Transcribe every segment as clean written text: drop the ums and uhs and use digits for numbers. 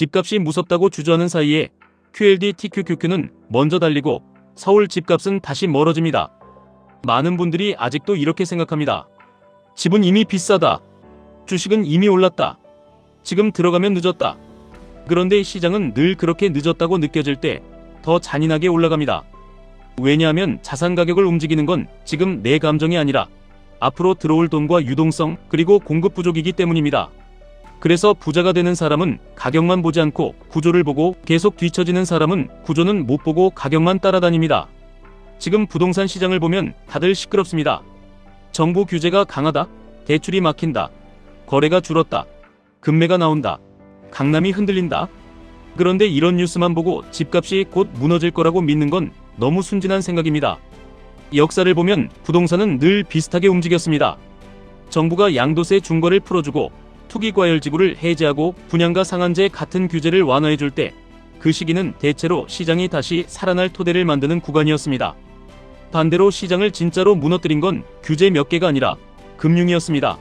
집값이 무섭다고 주저하는 사이에 QLD TQQQ는 먼저 달리고 서울 집값은 다시 멀어집니다. 많은 분들이 아직도 이렇게 생각합니다. 집은 이미 비싸다. 주식은 이미 올랐다. 지금 들어가면 늦었다. 그런데 시장은 늘 그렇게 늦었다고 느껴질 때 더 잔인하게 올라갑니다. 왜냐하면 자산 가격을 움직이는 건 지금 내 감정이 아니라 앞으로 들어올 돈과 유동성 그리고 공급 부족이기 때문입니다. 그래서 부자가 되는 사람은 가격만 보지 않고 구조를 보고 계속 뒤처지는 사람은 구조는 못 보고 가격만 따라다닙니다. 지금 부동산 시장을 보면 다들 시끄럽습니다. 정부 규제가 강하다. 대출이 막힌다. 거래가 줄었다. 금매가 나온다. 강남이 흔들린다. 그런데 이런 뉴스만 보고 집값이 곧 무너질 거라고 믿는 건 너무 순진한 생각입니다. 역사를 보면 부동산은 늘 비슷하게 움직였습니다. 정부가 양도세 중과를 풀어주고 투기과열지구를 해제하고 분양가 상한제 같은 규제를 완화해줄 때 그 시기는 대체로 시장이 다시 살아날 토대를 만드는 구간이었습니다. 반대로 시장을 진짜로 무너뜨린 건 규제 몇 개가 아니라 금융이었습니다.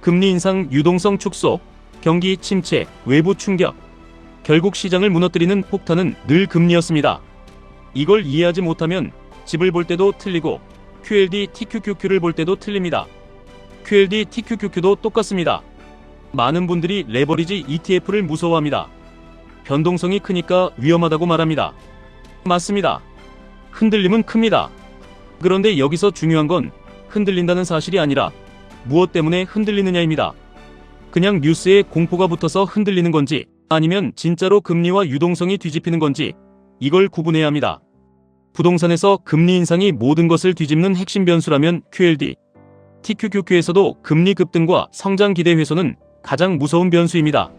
금리 인상, 유동성 축소, 경기 침체, 외부 충격. 결국 시장을 무너뜨리는 폭탄은 늘 금리였습니다. 이걸 이해하지 못하면 집을 볼 때도 틀리고 QLD TQQQ를 볼 때도 틀립니다. QLD TQQQ도 똑같습니다. 많은 분들이 레버리지 ETF를 무서워합니다. 변동성이 크니까 위험하다고 말합니다. 맞습니다. 흔들림은 큽니다. 그런데 여기서 중요한 건 흔들린다는 사실이 아니라 무엇 때문에 흔들리느냐입니다. 그냥 뉴스에 공포가 붙어서 흔들리는 건지 아니면 진짜로 금리와 유동성이 뒤집히는 건지 이걸 구분해야 합니다. 부동산에서 금리 인상이 모든 것을 뒤집는 핵심 변수라면 QLD, TQQQ에서도 금리 급등과 성장 기대 훼손은 가장 무서운 변수입니다.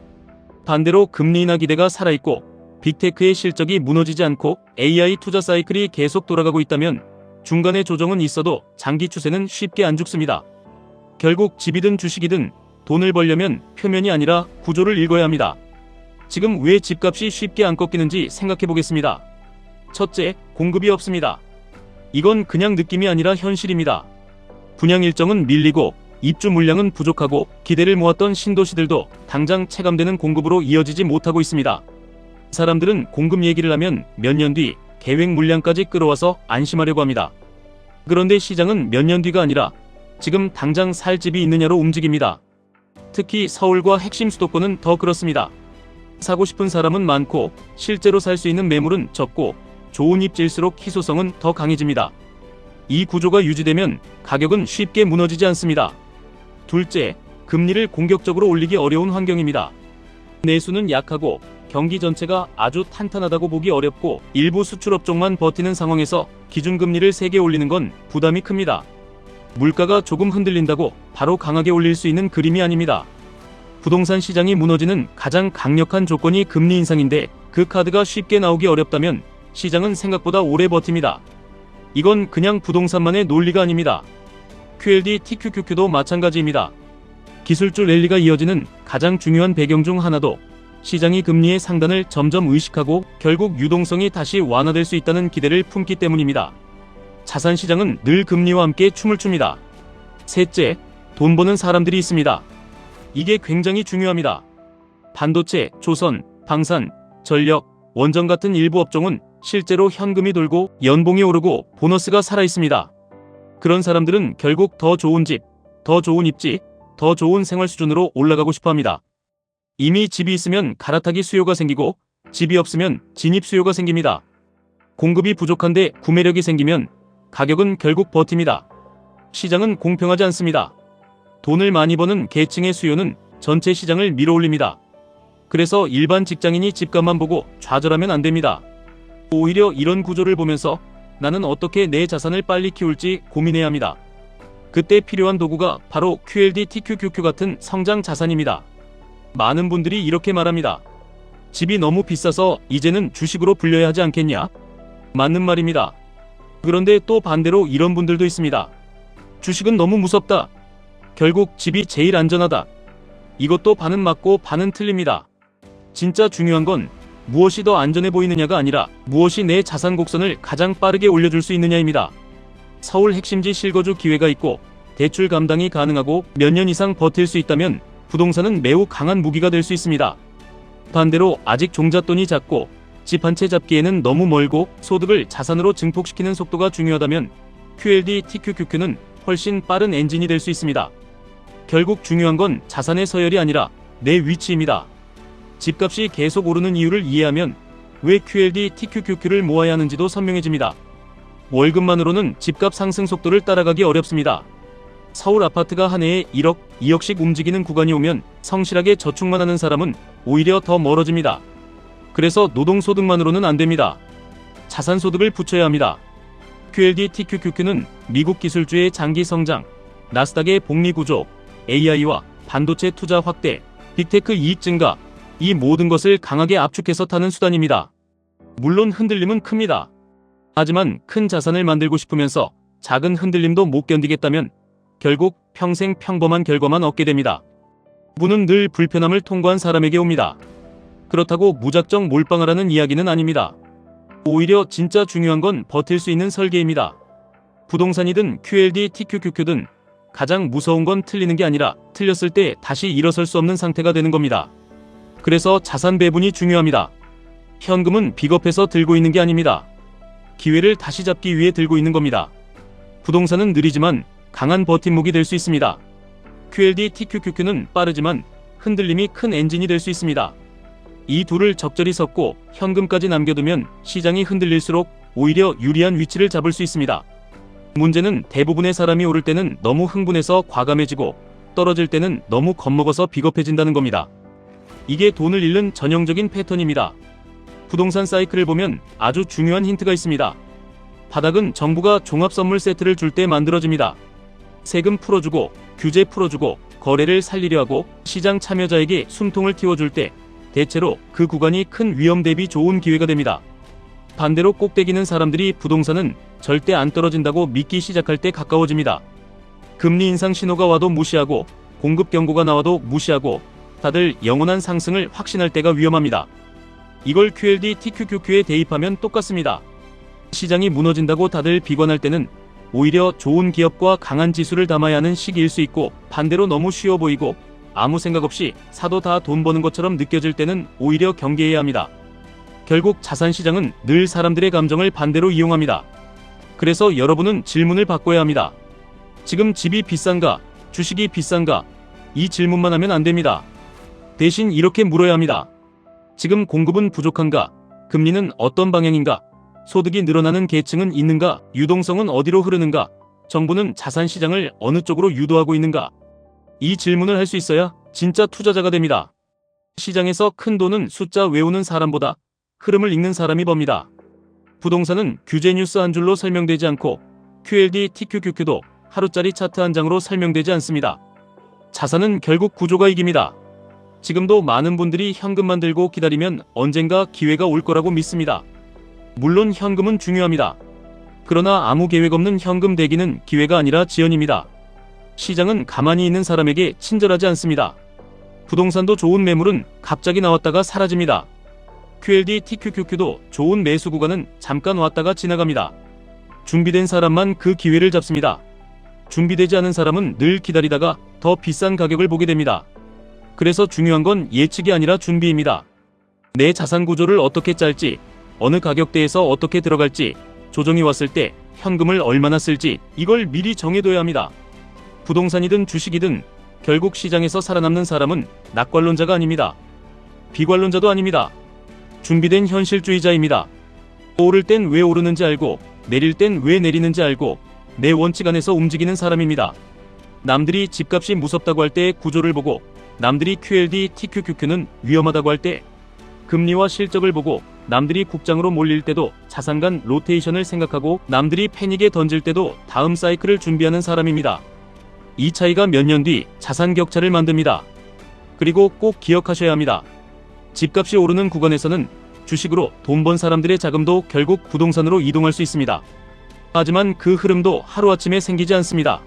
반대로 금리 인하 기대가 살아있고 빅테크의 실적이 무너지지 않고 AI 투자 사이클이 계속 돌아가고 있다면 중간에 조정은 있어도 장기 추세는 쉽게 안 죽습니다. 결국 집이든 주식이든 돈을 벌려면 표면이 아니라 구조를 읽어야 합니다. 지금 왜 집값이 쉽게 안 꺾이는지 생각해 보겠습니다. 첫째, 공급이 없습니다. 이건 그냥 느낌이 아니라 현실입니다. 분양 일정은 밀리고 입주 물량은 부족하고 기대를 모았던 신도시들도 당장 체감되는 공급으로 이어지지 못하고 있습니다. 사람들은 공급 얘기를 하면 몇 년 뒤 계획 물량까지 끌어와서 안심하려고 합니다. 그런데 시장은 몇 년 뒤가 아니라 지금 당장 살 집이 있느냐로 움직입니다. 특히 서울과 핵심 수도권은 더 그렇습니다. 사고 싶은 사람은 많고 실제로 살 수 있는 매물은 적고 좋은 입지일수록 희소성은 더 강해집니다. 이 구조가 유지되면 가격은 쉽게 무너지지 않습니다. 둘째, 금리를 공격적으로 올리기 어려운 환경입니다. 내수는 약하고 경기 전체가 아주 탄탄하다고 보기 어렵고 일부 수출업종만 버티는 상황에서 기준금리를 세게 올리는 건 부담이 큽니다. 물가가 조금 흔들린다고 바로 강하게 올릴 수 있는 그림이 아닙니다. 부동산 시장이 무너지는 가장 강력한 조건이 금리 인상인데 그 카드가 쉽게 나오기 어렵다면 시장은 생각보다 오래 버팁니다. 이건 그냥 부동산만의 논리가 아닙니다. QLD TQQQ도 마찬가지입니다. 기술주 랠리가 이어지는 가장 중요한 배경 중 하나도 시장이 금리의 상단을 점점 의식하고 결국 유동성이 다시 완화될 수 있다는 기대를 품기 때문입니다. 자산 시장은 늘 금리와 함께 춤을 춥니다. 셋째, 돈 버는 사람들이 있습니다. 이게 굉장히 중요합니다. 반도체, 조선, 방산, 전력, 원전 같은 일부 업종은 실제로 현금이 돌고 연봉이 오르고 보너스가 살아있습니다. 그런 사람들은 결국 더 좋은 집, 더 좋은 입지, 더 좋은 생활 수준으로 올라가고 싶어 합니다. 이미 집이 있으면 갈아타기 수요가 생기고 집이 없으면 진입 수요가 생깁니다. 공급이 부족한데 구매력이 생기면 가격은 결국 버팁니다. 시장은 공평하지 않습니다. 돈을 많이 버는 계층의 수요는 전체 시장을 밀어올립니다. 그래서 일반 직장인이 집값만 보고 좌절하면 안 됩니다. 오히려 이런 구조를 보면서 나는 어떻게 내 자산을 빨리 키울지 고민해야 합니다. 그때 필요한 도구가 바로 QLD TQQQ 같은 성장 자산입니다. 많은 분들이 이렇게 말합니다. 집이 너무 비싸서 이제는 주식으로 불려야 하지 않겠냐? 맞는 말입니다. 그런데 또 반대로 이런 분들도 있습니다. 주식은 너무 무섭다. 결국 집이 제일 안전하다. 이것도 반은 맞고 반은 틀립니다. 진짜 중요한 건 무엇이 더 안전해 보이느냐가 아니라 무엇이 내 자산 곡선을 가장 빠르게 올려줄 수 있느냐입니다. 서울 핵심지 실거주 기회가 있고 대출 감당이 가능하고 몇 년 이상 버틸 수 있다면 부동산은 매우 강한 무기가 될 수 있습니다. 반대로 아직 종잣돈이 작고 집 한 채 잡기에는 너무 멀고 소득을 자산으로 증폭시키는 속도가 중요하다면 QLD TQQQ는 훨씬 빠른 엔진이 될 수 있습니다. 결국 중요한 건 자산의 서열이 아니라 내 위치입니다. 집값이 계속 오르는 이유를 이해하면 왜 QLD TQQQ를 모아야 하는지도 선명해집니다. 월급만으로는 집값 상승 속도를 따라가기 어렵습니다. 서울 아파트가 한 해에 1억, 2억씩 움직이는 구간이 오면 성실하게 저축만 하는 사람은 오히려 더 멀어집니다. 그래서 노동소득만으로는 안 됩니다. 자산소득을 붙여야 합니다. QLD TQQQ는 미국 기술주의 장기 성장, 나스닥의 복리 구조, AI와 반도체 투자 확대, 빅테크 이익 증가, 이 모든 것을 강하게 압축해서 타는 수단입니다. 물론 흔들림은 큽니다. 하지만 큰 자산을 만들고 싶으면서 작은 흔들림도 못 견디겠다면 결국 평생 평범한 결과만 얻게 됩니다. 부는 늘 불편함을 통과한 사람에게 옵니다. 그렇다고 무작정 몰빵하라는 이야기는 아닙니다. 오히려 진짜 중요한 건 버틸 수 있는 설계입니다. 부동산이든 QLD TQQQ든 가장 무서운 건 틀리는 게 아니라 틀렸을 때 다시 일어설 수 없는 상태가 되는 겁니다. 그래서 자산 배분이 중요합니다. 현금은 비겁해서 들고 있는 게 아닙니다. 기회를 다시 잡기 위해 들고 있는 겁니다. 부동산은 느리지만 강한 버팀목이 될 수 있습니다. QLD TQQQ는 빠르지만 흔들림이 큰 엔진이 될 수 있습니다. 이 둘을 적절히 섞고 현금까지 남겨두면 시장이 흔들릴수록 오히려 유리한 위치를 잡을 수 있습니다. 문제는 대부분의 사람이 오를 때는 너무 흥분해서 과감해지고 떨어질 때는 너무 겁먹어서 비겁해진다는 겁니다. 이게 돈을 잃는 전형적인 패턴입니다. 부동산 사이클을 보면 아주 중요한 힌트가 있습니다. 바닥은 정부가 종합선물 세트를 줄 때 만들어집니다. 세금 풀어주고 규제 풀어주고 거래를 살리려 하고 시장 참여자에게 숨통을 틔워줄 때 대체로 그 구간이 큰 위험 대비 좋은 기회가 됩니다. 반대로 꼭대기는 사람들이 부동산은 절대 안 떨어진다고 믿기 시작할 때 가까워집니다. 금리 인상 신호가 와도 무시하고 공급 경고가 나와도 무시하고 다들 영원한 상승을 확신할 때가 위험합니다. 이걸 QLD TQQQ에 대입하면 똑같습니다. 시장이 무너진다고 다들 비관할 때는 오히려 좋은 기업과 강한 지수를 담아야 하는 시기일 수 있고, 반대로 너무 쉬워 보이고 아무 생각 없이 사도 다 돈 버는 것처럼 느껴질 때는 오히려 경계해야 합니다. 결국 자산시장은 늘 사람들의 감정을 반대로 이용합니다. 그래서 여러분은 질문을 바꿔야 합니다. 지금 집이 비싼가? 주식이 비싼가? 이 질문만 하면 안 됩니다. 대신 이렇게 물어야 합니다. 지금 공급은 부족한가? 금리는 어떤 방향인가? 소득이 늘어나는 계층은 있는가? 유동성은 어디로 흐르는가? 정부는 자산시장을 어느 쪽으로 유도하고 있는가? 이 질문을 할 수 있어야 진짜 투자자가 됩니다. 시장에서 큰 돈은 숫자 외우는 사람보다 흐름을 읽는 사람이 법니다. 부동산은 규제 뉴스 한 줄로 설명되지 않고 QLD TQQQ도 하루짜리 차트 한 장으로 설명되지 않습니다. 자산은 결국 구조가 이깁니다. 지금도 많은 분들이 현금만 들고 기다리면 언젠가 기회가 올 거라고 믿습니다. 물론 현금은 중요합니다. 그러나 아무 계획 없는 현금 대기는 기회가 아니라 지연입니다. 시장은 가만히 있는 사람에게 친절하지 않습니다. 부동산도 좋은 매물은 갑자기 나왔다가 사라집니다. QLD TQQQ도 좋은 매수 구간은 잠깐 왔다가 지나갑니다. 준비된 사람만 그 기회를 잡습니다. 준비되지 않은 사람은 늘 기다리다가 더 비싼 가격을 보게 됩니다. 그래서 중요한 건 예측이 아니라 준비입니다. 내 자산 구조를 어떻게 짤지, 어느 가격대에서 어떻게 들어갈지, 조정이 왔을 때 현금을 얼마나 쓸지 이걸 미리 정해둬야 합니다. 부동산이든 주식이든 결국 시장에서 살아남는 사람은 낙관론자가 아닙니다. 비관론자도 아닙니다. 준비된 현실주의자입니다. 오를 땐 왜 오르는지 알고 내릴 땐 왜 내리는지 알고 내 원칙 안에서 움직이는 사람입니다. 남들이 집값이 무섭다고 할 때 구조를 보고, 남들이 QLD TQQQ는 위험하다고 할 때 금리와 실적을 보고, 남들이 국장으로 몰릴 때도 자산 간 로테이션을 생각하고, 남들이 패닉에 던질 때도 다음 사이클을 준비하는 사람입니다. 이 차이가 몇 년 뒤 자산 격차를 만듭니다. 그리고 꼭 기억하셔야 합니다. 집값이 오르는 구간에서는 주식으로 돈 번 사람들의 자금도 결국 부동산으로 이동할 수 있습니다. 하지만 그 흐름도 하루아침에 생기지 않습니다.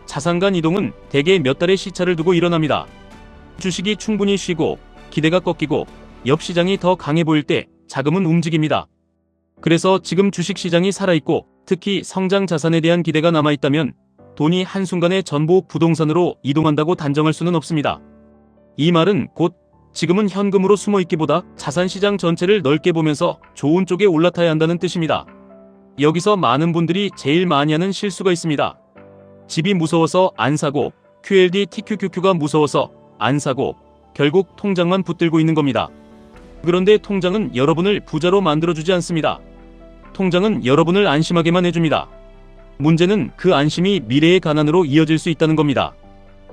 자산 간 이동은 대개 몇 달의 시차를 두고 일어납니다. 주식이 충분히 쉬고 기대가 꺾이고 옆 시장이 더 강해 보일 때 자금은 움직입니다. 그래서 지금 주식시장이 살아있고 특히 성장 자산에 대한 기대가 남아있다면 돈이 한순간에 전부 부동산으로 이동한다고 단정할 수는 없습니다. 이 말은 곧 지금은 현금으로 숨어있기보다 자산시장 전체를 넓게 보면서 좋은 쪽에 올라타야 한다는 뜻입니다. 여기서 많은 분들이 제일 많이 하는 실수가 있습니다. 집이 무서워서 안 사고 QLD TQQQ가 무서워서 안 사고 결국 통장만 붙들고 있는 겁니다. 그런데 통장은 여러분을 부자로 만들어주지 않습니다. 통장은 여러분을 안심하게만 해줍니다. 문제는 그 안심이 미래의 가난으로 이어질 수 있다는 겁니다.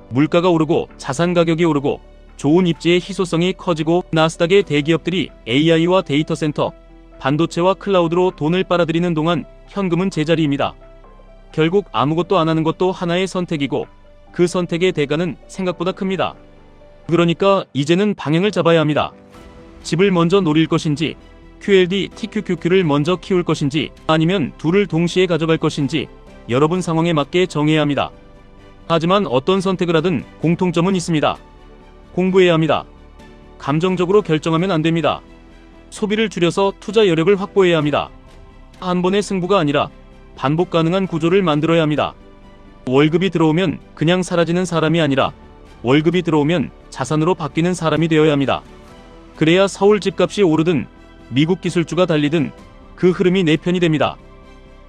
물가가 오르고 자산 가격이 오르고 좋은 입지의 희소성이 커지고 나스닥의 대기업들이 AI와 데이터 센터, 반도체와 클라우드로 돈을 빨아들이는 동안 현금은 제자리입니다. 결국 아무것도 안 하는 것도 하나의 선택이고 그 선택의 대가는 생각보다 큽니다. 그러니까 이제는 방향을 잡아야 합니다. 집을 먼저 노릴 것인지, QLD TQQQ를 먼저 키울 것인지, 아니면 둘을 동시에 가져갈 것인지 여러분 상황에 맞게 정해야 합니다. 하지만 어떤 선택을 하든 공통점은 있습니다. 공부해야 합니다. 감정적으로 결정하면 안 됩니다. 소비를 줄여서 투자 여력을 확보해야 합니다. 한 번의 승부가 아니라 반복 가능한 구조를 만들어야 합니다. 월급이 들어오면 그냥 사라지는 사람이 아니라 월급이 들어오면 자산으로 바뀌는 사람이 되어야 합니다. 그래야 서울 집값이 오르든 미국 기술주가 달리든 그 흐름이 내 편이 됩니다.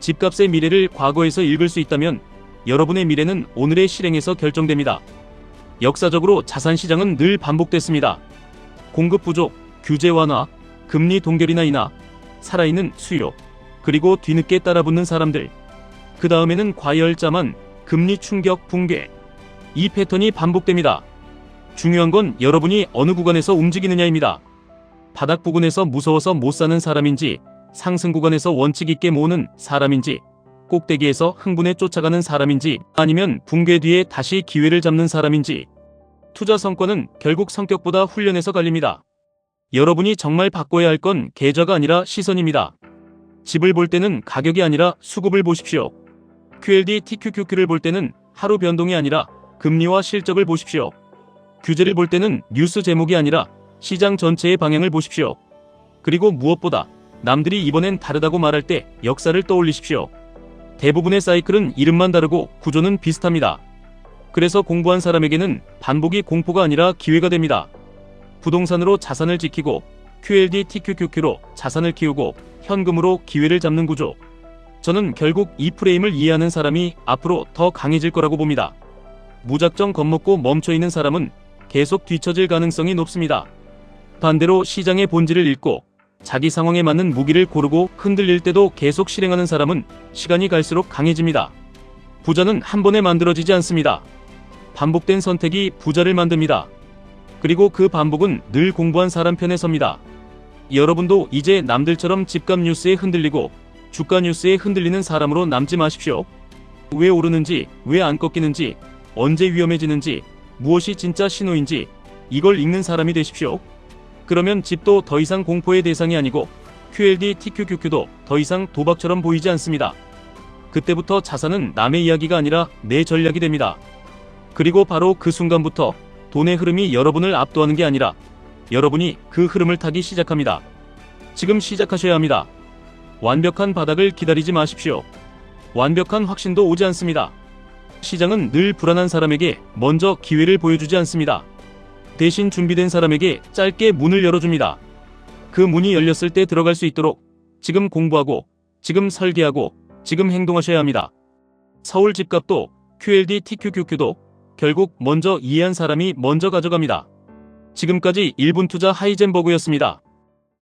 집값의 미래를 과거에서 읽을 수 있다면 여러분의 미래는 오늘의 실행에서 결정됩니다. 역사적으로 자산시장은 늘 반복됐습니다. 공급 부족, 규제 완화, 금리 동결이나 인하, 살아있는 수요, 그리고 뒤늦게 따라붙는 사람들. 그 다음에는 과열자만, 금리 충격, 붕괴. 이 패턴이 반복됩니다. 중요한 건 여러분이 어느 구간에서 움직이느냐입니다. 바닥 부근에서 무서워서 못 사는 사람인지, 상승 구간에서 원칙 있게 모으는 사람인지, 꼭대기에서 흥분에 쫓아가는 사람인지, 아니면 붕괴 뒤에 다시 기회를 잡는 사람인지. 투자 성과는 결국 성격보다 훈련에서 갈립니다. 여러분이 정말 바꿔야 할 건 계좌가 아니라 시선입니다. 집을 볼 때는 가격이 아니라 수급을 보십시오. QLD TQQQ를 볼 때는 하루 변동이 아니라 금리와 실적을 보십시오. 규제를 볼 때는 뉴스 제목이 아니라 시장 전체의 방향을 보십시오. 그리고 무엇보다 남들이 이번엔 다르다고 말할 때 역사를 떠올리십시오. 대부분의 사이클은 이름만 다르고 구조는 비슷합니다. 그래서 공부한 사람에게는 반복이 공포가 아니라 기회가 됩니다. 부동산으로 자산을 지키고 QLD TQQQ로 자산을 키우고 현금으로 기회를 잡는 구조. 저는 결국 이 프레임을 이해하는 사람이 앞으로 더 강해질 거라고 봅니다. 무작정 겁먹고 멈춰있는 사람은 계속 뒤처질 가능성이 높습니다. 반대로 시장의 본질을 읽고 자기 상황에 맞는 무기를 고르고 흔들릴 때도 계속 실행하는 사람은 시간이 갈수록 강해집니다. 부자는 한 번에 만들어지지 않습니다. 반복된 선택이 부자를 만듭니다. 그리고 그 반복은 늘 공부한 사람 편에 섭니다. 여러분도 이제 남들처럼 집값 뉴스에 흔들리고 주가 뉴스에 흔들리는 사람으로 남지 마십시오. 왜 오르는지, 왜 안 꺾이는지, 언제 위험해지는지, 무엇이 진짜 신호인지 이걸 읽는 사람이 되십시오. 그러면 집도 더 이상 공포의 대상이 아니고 QLD TQQQ도 더 이상 도박처럼 보이지 않습니다. 그때부터 자산은 남의 이야기가 아니라 내 전략이 됩니다. 그리고 바로 그 순간부터 돈의 흐름이 여러분을 압도하는 게 아니라 여러분이 그 흐름을 타기 시작합니다. 지금 시작하셔야 합니다. 완벽한 바닥을 기다리지 마십시오. 완벽한 확신도 오지 않습니다. 시장은 늘 불안한 사람에게 먼저 기회를 보여주지 않습니다. 대신 준비된 사람에게 짧게 문을 열어줍니다. 그 문이 열렸을 때 들어갈 수 있도록 지금 공부하고 지금 설계하고 지금 행동하셔야 합니다. 서울 집값도 QLD TQQQ도 결국 먼저 이해한 사람이 먼저 가져갑니다. 지금까지 1분 투자 하이젠버그였습니다.